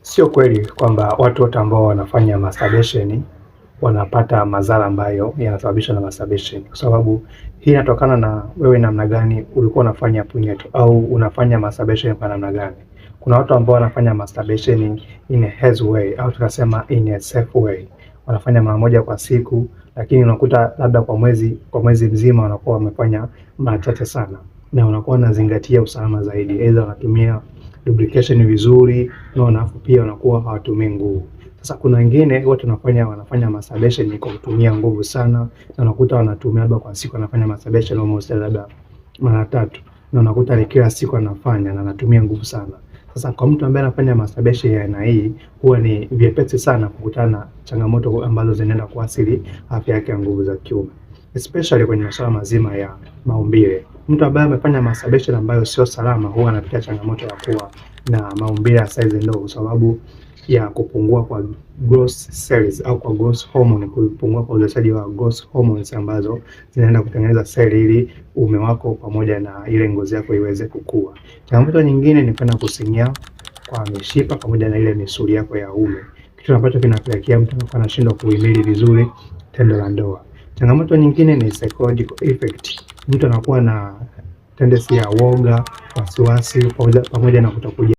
Sio kweli kwamba watu wote ambao wanafanya masturbation wanapata madhara ambayo yanasababishwa na masturbation, kwa sababu hii inatokana na wewe namna gani ulikuwa unafanya punyeto au unafanya masturbation kwa namna gani. Kuna watu ambao wanafanya masturbation in a healthy way au tunasema in a safe way, wanafanya mara moja kwa siku, lakini unakuta labda kwa mwezi mzima wanakuwa wamefanya mara chache sana, na unakuwa unazingatia usalama zaidi, aidha wanatumia lubrication vizuri, na pia wanakuwa hawatumii nguvu. Sasa kuna wengine wote wanafanya masturbation kwa kutumia nguvu sana, na unakuta wanatumia labda kwa siku wanafanya masturbation almost labda mara 3, na unakuta ni kila siku anafanya na anatumia nguvu sana. Sasa kwa mtu ambaye anafanya masturbation ya aina hii, huwa ni vyepesi sana kukutana na changamoto ambazo zinaenda kuathiri afya yake ya nguvu za kiume, especially kwenye masuala mazima ya maumbile. Mtu ambaye amefanya masturbation ambayo sio salama huwa anapitia changamoto ya kuwa na maumbile ya size ndogo, kwa sababu ya kupungua kwa growth cells au kwa growth hormone, kupungua kwa uzalishaji wa growth hormones ambazo zinaenda kutengeneza seli ili uume wako pamoja na ile ngozi yako iweze kukua. Changamoto nyingine ni kwenda kusinyaa kwa mishipa pamoja na ile misuli yako ya uume, kitu ambacho kinapelekea mtu anashindwa kuhimili vizuri tendo la ndoa. Changamoto nyingine ni psychological effect. Mtu anakuwa na tendency ya woga, wasiwasi pamoja na kutokuja